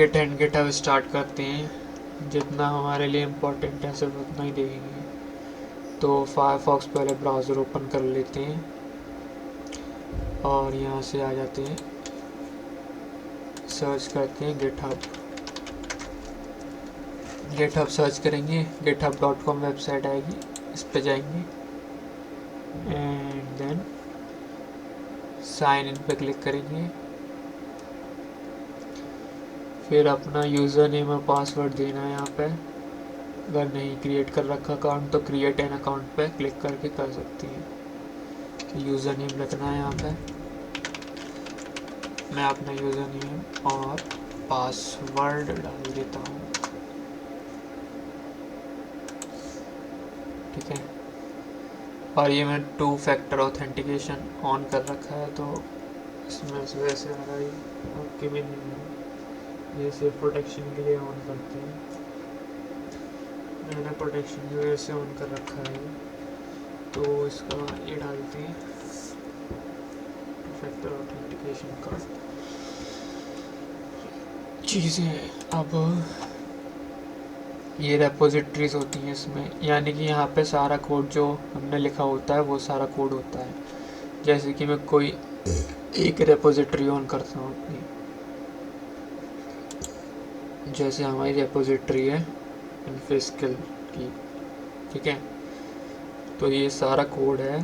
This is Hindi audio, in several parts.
गेट एंड गेटहब स्टार्ट करते हैं। जितना हमारे लिए इम्पोर्टेंट है सिर्फ उतना ही देखेंगे। तो फायरफॉक्स पहले ब्राउज़र ओपन कर लेते हैं और यहाँ से आ जाते हैं, सर्च करते हैं गेटहब सर्च करेंगे, github.com वेबसाइट आएगी, इस पे जाएंगे एंड देन साइन इन पे क्लिक करेंगे। फिर अपना यूज़र नेम और पासवर्ड देना है यहाँ पे। अगर नहीं क्रिएट कर रखा अकाउंट तो क्रिएट एन अकाउंट पे क्लिक करके कर सकती हैं। यूज़र नेम रखना है यहाँ पे, मैं अपना यूज़र नेम और पासवर्ड डाल देता हूँ। ठीक है, और ये मैं 2 फैक्टर ऑथेंटिकेशन ऑन कर रखा है, तो इसमें से वैसे आ रहा है आपके भी नहीं है। ये सिर्फ प्रोटेक्शन के लिए ऑन करते हैं, मैंने प्रोटेक्शन की वजह से ऑन कर रखा है। तो इसका ये डालते हैं 2 फैक्टर ऑथेंटिकेशन का चीज़ें। अब ये रेपोजिटरीज होती हैं इसमें, यानी कि यहाँ पे सारा कोड जो हमने लिखा होता है वो सारा कोड होता है। जैसे कि मैं कोई एक रेपोजिटरी ऑन करता हूँ अपनी, जैसे हमारी रेपोजिटरी है इन्फिस्किल की। ठीक है, तो ये सारा कोड है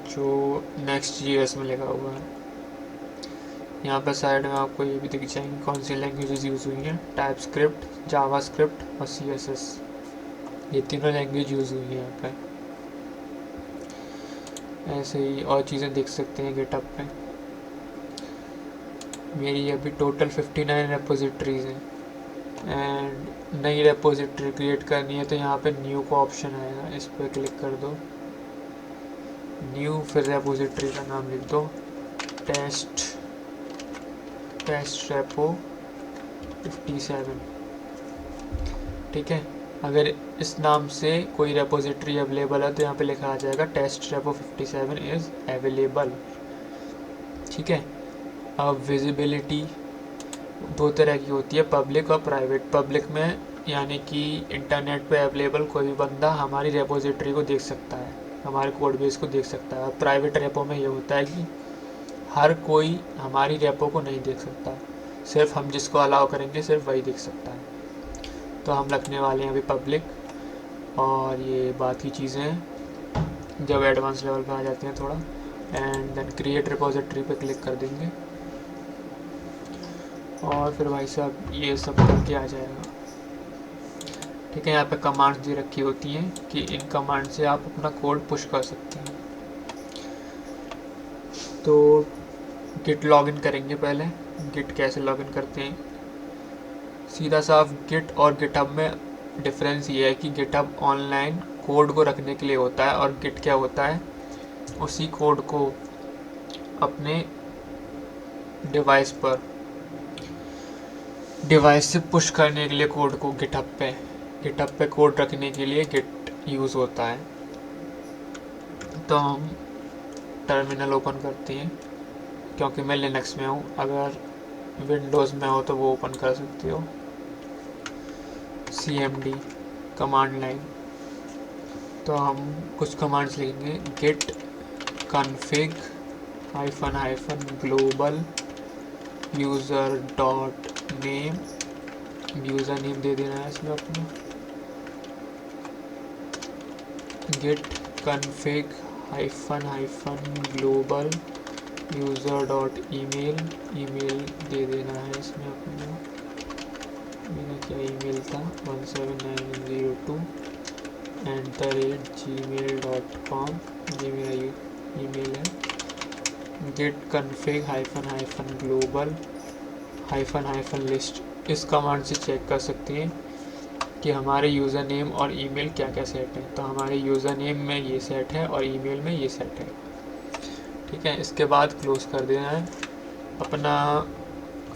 जो Next.js में लिखा हुआ है। यहाँ पर साइड में आपको ये भी दिख जाएंगी कौन सी लैंग्वेजेस यूज़ हुई हैं, टाइपस्क्रिप्ट, जावास्क्रिप्ट और CSS, ये तीनों लैंग्वेज यूज़ हुई हैं यहाँ पे। ऐसे ही और चीज़ें देख सकते हैं गिटहब पे। मेरी अभी टोटल 59 रेपोजिटरीज हैं एंड नई रेपोजिटरी क्रिएट करनी है तो यहाँ पे न्यू का ऑप्शन आएगा, इस पर क्लिक कर दो, न्यू, फिर रेपोजिटरी का नाम लिख दो टेस्ट रेपो 57। ठीक है, अगर इस नाम से कोई रेपोजिटरी अवेलेबल है तो यहाँ पे लिखा आ जाएगा टेस्ट रेपो 57 इज़ अवेलेबल। ठीक है, अब विजिबिलिटी 2 तरह की होती है, पब्लिक और प्राइवेट। पब्लिक में यानी कि इंटरनेट पे अवेलेबल कोई भी बंदा हमारी रेपोजिटरी को देख सकता है, हमारे कोड बेस को देख सकता है। प्राइवेट रेपो में ये होता है कि हर कोई हमारी रेपो को नहीं देख सकता, सिर्फ हम जिसको अलाउ करेंगे सिर्फ वही देख सकता है। तो हम रखने वाले हैं अभी पब्लिक, और ये बाकी चीज़ें हैं जब एडवांस लेवल पे आ जाते हैं थोड़ा। एंड देन क्रिएट रिपोजिटरी पे क्लिक कर देंगे और फिर भाई साहब ये सब करके आ जाएगा। ठीक है, यहाँ पे कमांड्स दी रखी होती हैं कि इन कमांड से आप अपना कोड पुश कर सकते हैं। तो गिट लॉगिन करेंगे पहले। गिट कैसे लॉगिन करते हैं, सीधा साफ गिट और गिटहब में डिफरेंस ये है कि गिटहब ऑनलाइन कोड को रखने के लिए होता है और गिट क्या होता है, उसी कोड को अपने डिवाइस से पुश करने के लिए कोड को गिटहब पे कोड रखने के लिए गिट यूज़ होता है। तो हम टर्मिनल ओपन करते हैं, क्योंकि मैं लिनक्स में हूँ, अगर विंडोज़ में हो तो वो ओपन कर सकते हो। cmd कमांड लाइन, तो हम कुछ कमांड्स लिखेंगे, git config -global user dot name, user name दे देना है इसमें अपना, git config -global user dot email दे देना है इसमें अपना, मेरा क्या ईमेल था 17902 @gmail.com, ये मेरा ईमेल है। git config -global -list, इस कमांड से चेक कर सकते हैं कि हमारे यूज़र नेम और ईमेल क्या क्या सेट है। तो हमारे यूज़र नेम में ये सेट है और ईमेल में ये सेट है। ठीक है, इसके बाद क्लोज कर देना है अपना,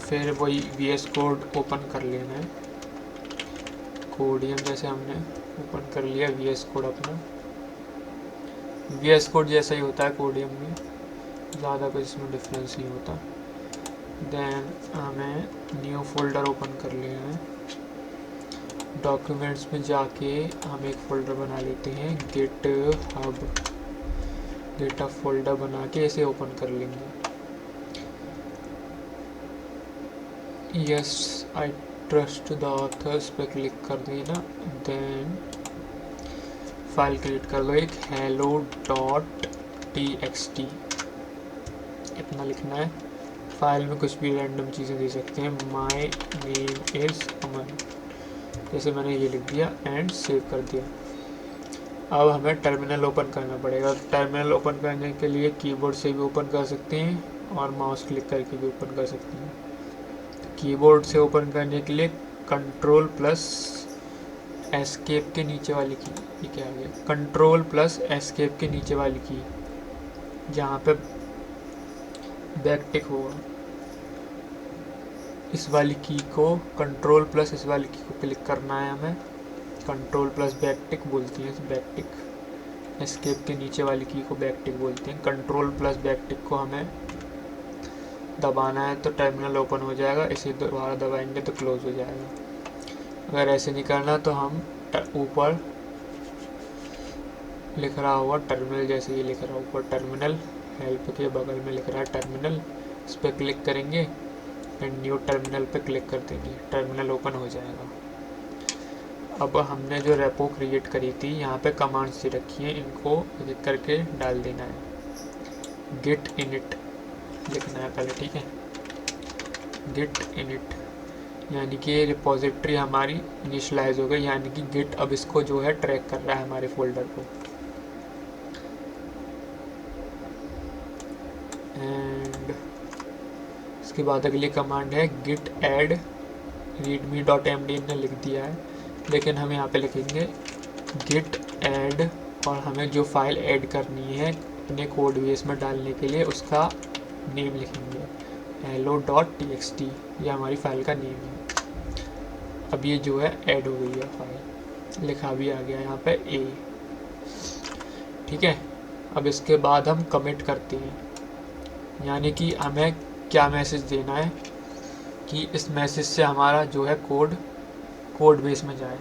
फिर वही VS कोड ओपन कर लेना है। कोडियम जैसे हमने ओपन कर लिया VS कोड अपना, VS कोड जैसा ही होता है कोडियम में, ज़्यादा कुछ इसमें डिफरेंस नहीं होता। देन हमें न्यू फोल्डर ओपन कर ले हैं। डॉक्यूमेंट्स में जाके हम एक फ़ोल्डर बना लेते हैं GitHub फोल्डर बना के इसे ओपन कर लेंगे। Yes I trust the author's पे क्लिक कर देना। देन फाइल क्रिएट कर लो एक hello.txt, इतना लिखना है। फाइल में कुछ भी रैंडम चीज़ें दे सकते हैं। माई नेम इज़ अमन, जैसे मैंने ये लिख दिया एंड सेव कर दिया। अब हमें टर्मिनल ओपन करना पड़ेगा। टर्मिनल ओपन करने के लिए कीबोर्ड से भी ओपन कर सकते हैं और माउस क्लिक करके भी ओपन कर सकते हैं। कीबोर्ड से ओपन करने के लिए कंट्रोल प्लस एस्केप के नीचे वाली की, ये क्या आ गया, कंट्रोल प्लस एस्केप के नीचे वाली की, जहाँ पे बैक टिक होगा, इस वाली की को कंट्रोल प्लस इस वाली की को क्लिक करना है हमें। कंट्रोल प्लस बैक टिक बोलती है, बैक टिक। एस्केप के नीचे वाली की को बैक टिक बोलते हैं। कंट्रोल प्लस बैक टिक को हमें दबाना है तो टर्मिनल ओपन हो जाएगा, इसे दोबारा दबाएंगे तो क्लोज हो जाएगा। अगर ऐसे नहीं करना तो हम ऊपर लिख रहा होगा टर्मिनल, जैसे ये लिख रहा है ऊपर टर्मिनल, हेल्प के बगल में लिख रहा है टर्मिनल, इस पर क्लिक करेंगे एंड न्यू टर्मिनल पे क्लिक कर देंगे, टर्मिनल ओपन हो जाएगा। अब हमने जो रेपो क्रिएट करी थी यहाँ पे कमांड्स से रखी है, इनको एक करके डाल देना है। git init लिखना है पहले, ठीक है। git init यानी कि रिपोजिटरी हमारी इनिशियलाइज हो गई, यानी कि गिट अब इसको जो है ट्रैक कर रहा है हमारे फोल्डर को। एंड इसके बाद अगली कमांड है git add readme.md, ने लिख दिया है, लेकिन हम यहाँ पे लिखेंगे git add, और हमें जो फाइल ऐड करनी है अपने कोड बेस में डालने के लिए उसका नेम लिखेंगे hello.txt, ये हमारी फाइल का नेम है। अब ये जो है ऐड हो गई है फाइल, लिखा भी आ गया यहाँ पे a, ठीक है। अब इसके बाद हम कमिट करते हैं, यानी कि हमें क्या मैसेज देना है कि इस मैसेज से हमारा जो है कोड बेस में जाए।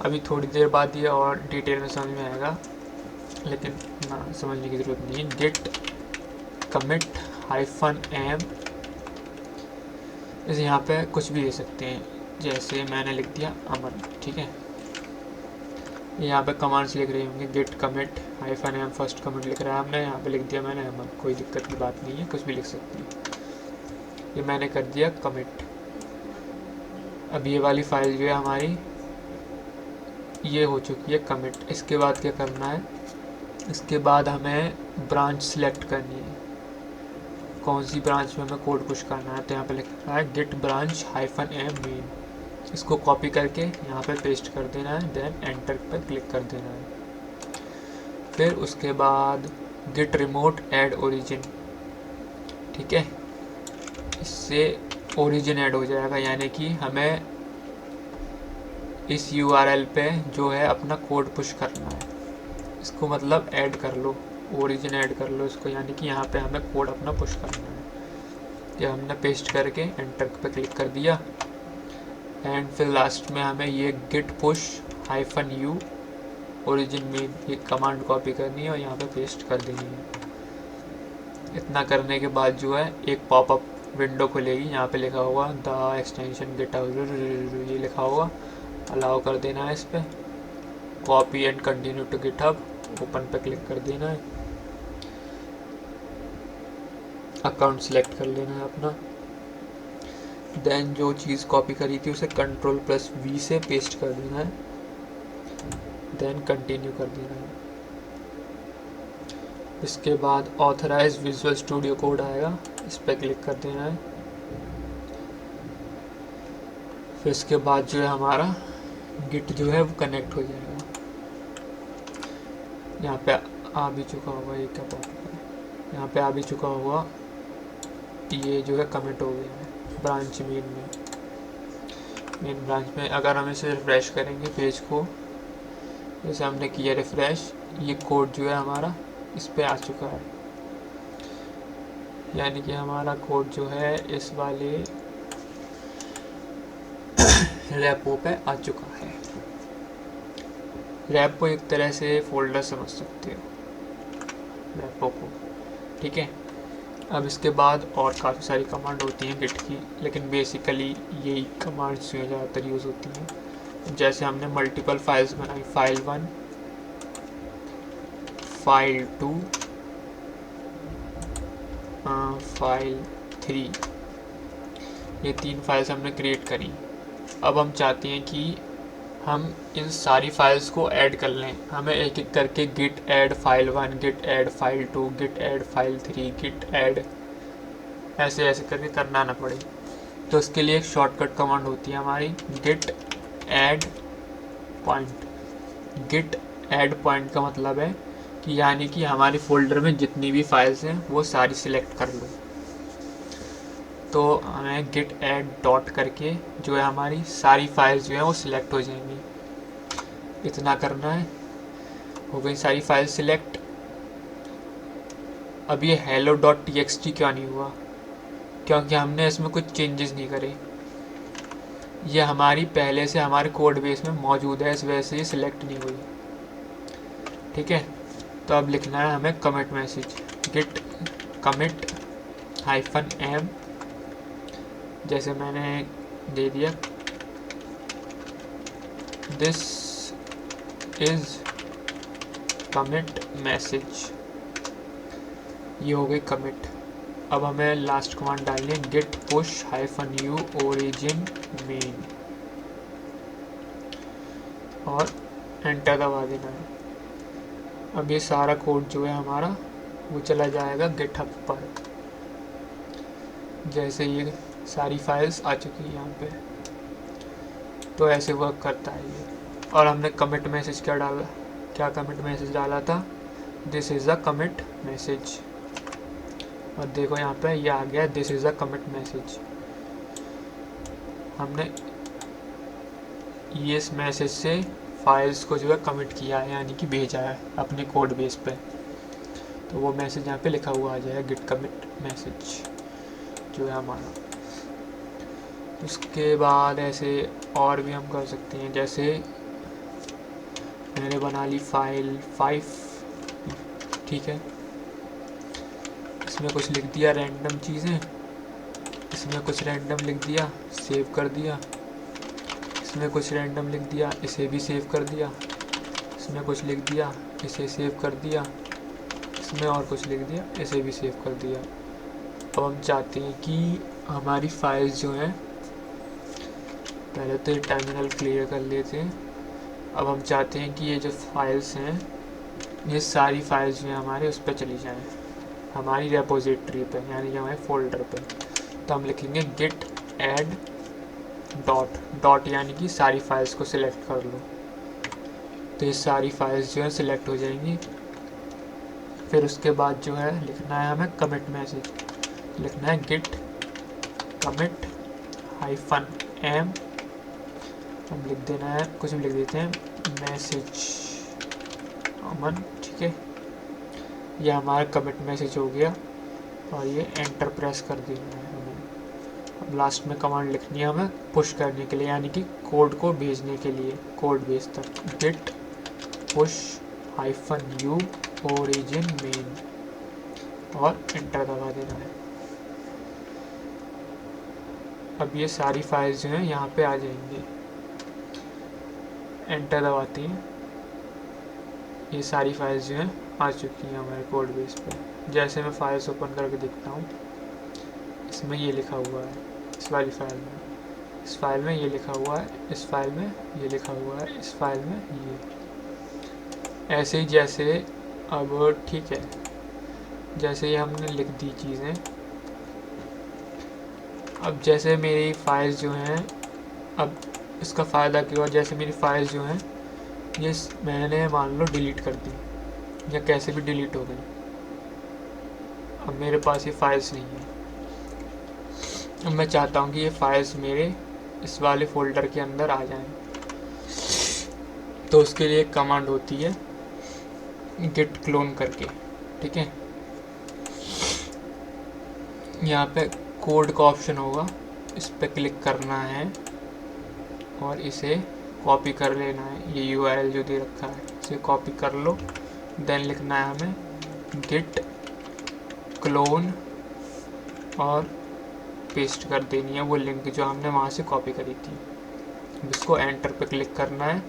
अभी थोड़ी देर बाद ये और डिटेल में समझ में आएगा, लेकिन ना समझने की ज़रूरत नहीं है। गिट कमिट -m, इस यहाँ पे कुछ भी दे सकते हैं, जैसे मैंने लिख दिया अमन, ठीक है। यहाँ पे कमांड्स लिख रहे होंगे git commit -m, first commit लिख रहा है हमने, यहाँ पे लिख दिया मैंने अमन, कोई दिक्कत की बात नहीं है, कुछ भी लिख सकते हैं। ये मैंने कर दिया कमिट। अब ये वाली फाइल जो है हमारी ये हो चुकी है कमिट। इसके बाद क्या करना है, इसके बाद हमें ब्रांच सिलेक्ट करनी है, कौन सी ब्रांच में हमें कोड पुश करना है। तो यहाँ पे लिख रहा है गिट ब्रांच -m मेन, इसको कॉपी करके यहाँ पे पेस्ट कर देना है, देन एंटर पर क्लिक कर देना है। फिर उसके बाद गिट रिमोट ऐड ओरिजिन, ठीक है, इससे ओरिजिन ऐड हो जाएगा, यानी कि हमें इस URL पे जो है अपना कोड पुश करना है, इसको मतलब ऐड कर लो, ओरिजिन ऐड कर लो इसको, यानी कि यहाँ पे हमें कोड अपना पुश करना है। ये हमने पेस्ट करके एंटर पे क्लिक कर दिया, एंड फिर लास्ट में हमें ये गिट पुश -u ओरिजिन में ये कमांड कॉपी करनी है और यहाँ पे पेस्ट कर देनी है। इतना करने के बाद जो है एक पॉपअप विंडो खुलेगी, यहाँ पे लिखा होगा द एक्सटेंशन गिटहब, ये लिखा होगा, अलाउ कर देना है इस पर, copy and continue to GitHub, open पे क्लिक कर देना है, अकाउंट सेलेक्ट कर लेना है अपना, देन जो चीज़ कॉपी करी थी उसे Ctrl+V से पेस्ट कर देना है, देन कंटिन्यू कर देना है। इसके बाद ऑथराइज विजुअल स्टूडियो कोड आएगा, इस पर क्लिक कर देना है। फिर इसके बाद जो है हमारा गिट जो है वो कनेक्ट हो जाएगा। यहाँ पे आ भी चुका होगा, ये क्या बात है, यहाँ पे आ भी चुका होगा, ये जो है कमिट हो गया है ब्रांच मेन ब्रांच में। अगर हम इसे रिफ्रेश करेंगे पेज को, जैसे हमने किया रिफ्रेश, ये कोड जो है हमारा इस पे आ चुका है, यानी कि हमारा कोड जो है इस वाले रेपो पे आ चुका है। रेपो एक तरह से फोल्डर समझ सकते हो रेपो को, ठीक है। अब इसके बाद और काफ़ी सारी कमांड होती हैं गिट की, लेकिन बेसिकली यही कमांड्स जो ज़्यादातर यूज़ होती हैं। जैसे हमने मल्टीपल फाइल्स बनाई, फाइल 1, फाइल 2, फाइल 3, ये 3 फाइल्स हमने क्रिएट करी। अब हम चाहते हैं कि हम इन सारी फाइल्स को ऐड कर लें। हमें एक एक करके git add file 1, git add file 2, git add file 3, git add ऐसे ऐसे करके करना ना पड़े। तो इसके लिए एक शॉर्टकट कमांड होती है हमारी, git add point. Git add point का मतलब है कि यानी कि हमारे फोल्डर में जितनी भी फाइल्स हैं वो सारी सिलेक्ट कर लो। तो हमें गिट ऐड डॉट करके जो है हमारी सारी फाइल्स जो है वो सिलेक्ट हो जाएंगी। इतना करना है, हो गई सारी फाइल्स सिलेक्ट। अब ये hello.txt क्यों नहीं हुआ? क्योंकि हमने इसमें कुछ चेंजेस नहीं करे। ये हमारी पहले से हमारे कोड बेस में मौजूद है, इस वजह से ये सिलेक्ट नहीं हुई, ठीक है। तो अब लिखना है हमें commit message, git commit -m, जैसे मैंने दे दिया दिस इज कमिट मैसेज, ये हो गई कमिट। अब हमें लास्ट कमांड डालनी है, git push -u origin main, और एंटर दबा देना है। अब ये सारा कोड जो है हमारा वो चला जाएगा गिटहब पर। जैसे ये सारी फाइल्स आ चुकी है यहाँ पे, तो ऐसे वर्क करता है ये। और हमने कमिट मैसेज क्या डाला, क्या कमिट मैसेज डाला था, this is a commit message. और देखो यहाँ पे ये आ गया, this is a commit message. हमने ये इस मैसेज से फाइल्स को जो है कमिट किया है, यानी कि भेजा है अपने कोड बेस पे। तो वो मैसेज यहाँ पे लिखा हुआ आ जाएगा, गिट कमिट मैसेज जो है हमारा। उसके बाद ऐसे और भी हम कर सकते हैं, जैसे मैंने बना ली फाइल 5, ठीक है। इसमें कुछ लिख दिया रैंडम चीज़ें, इसमें कुछ रैंडम लिख दिया, सेव कर दिया। इसमें कुछ रैंडम लिख दिया, इसे भी सेव कर दिया। इसमें कुछ लिख दिया, इसे सेव कर दिया। इसमें और कुछ लिख दिया, इसे भी सेव कर दिया। अब हम चाहते हैं कि हमारी फाइल्स जो हैं, पहले तो ये टर्मिनल क्लियर कर लेते हैं। अब हम चाहते हैं कि ये जो फाइल्स हैं, ये सारी फाइल्स जो हैं हमारे उस पर चली जाएँ, हमारी रेपोजिटरी पे, यानी कि हमारे फोल्डर पे। तो हम लिखेंगे गिट ऐड डॉट, डॉट यानी कि सारी फाइल्स को सिलेक्ट कर लो। तो ये सारी फाइल्स जो है सिलेक्ट हो जाएंगी। फिर उसके बाद जो है लिखना है हमें कमिट मैसेज, लिखना है गिट कमिट -m, हम लिख देना है, कुछ भी लिख देते हैं, मैसेज अमन, ठीक है। ये हमारा कमिट मैसेज हो गया और ये एंटर प्रेस कर देना है हमें। अब लास्ट में कमांड लिखनी है हमें पुश करने के लिए, यानी कि कोड को भेजने के लिए कोड बेस तक, git push -u origin main, और एंटर दबा देना है। अब ये सारी फाइल्स जो हैं यहाँ पे आ जाएंगी। एंटर दबाते हैं, ये सारी फाइल्स जो हैं आ चुकी हैं हमारे कोड बेस पे। जैसे मैं फाइल्स ओपन करके देखता हूँ, इसमें ये लिखा हुआ है, इस वाली फाइल में, इस फाइल में ये लिखा हुआ है, इस फाइल में ये लिखा हुआ है, इस फाइल में ये, ऐसे ही जैसे। अब ठीक है, जैसे ही हमने लिख दी चीज़ें, अब जैसे मेरी फाइल्स जो हैं, अब इसका फ़ायदा क्या हुआ, जैसे मेरी फाइल्स जो हैं ये मैंने मान लो डिलीट कर दी, या कैसे भी डिलीट हो गई। अब मेरे पास ये फाइल्स नहीं है। अब मैं चाहता हूँ कि ये फाइल्स मेरे इस वाले फोल्डर के अंदर आ जाएं। तो उसके लिए एक कमांड होती है गिट क्लोन करके, ठीक है। यहाँ पे कोड का ऑप्शन होगा, इस पर क्लिक करना है और इसे कॉपी कर लेना है। ये URL जो दे रखा है इसे कॉपी कर लो। देन लिखना है हमें git clone और पेस्ट कर देनी है वो लिंक जो हमने वहाँ से कॉपी करी थी। इसको एंटर पे क्लिक करना है।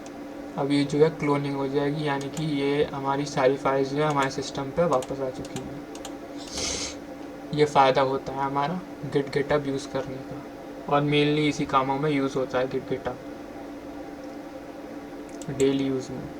अब ये जो है क्लोनिंग हो जाएगी, यानी कि ये हमारी सारी फाइल्स जो है हमारे सिस्टम पे वापस आ चुकी हैं। ये फ़ायदा होता है हमारा गिट गिटअप यूज़ करने का, और मेनली इसी कामों में यूज़ होता है गिट गिटअप डेली यूज़ में।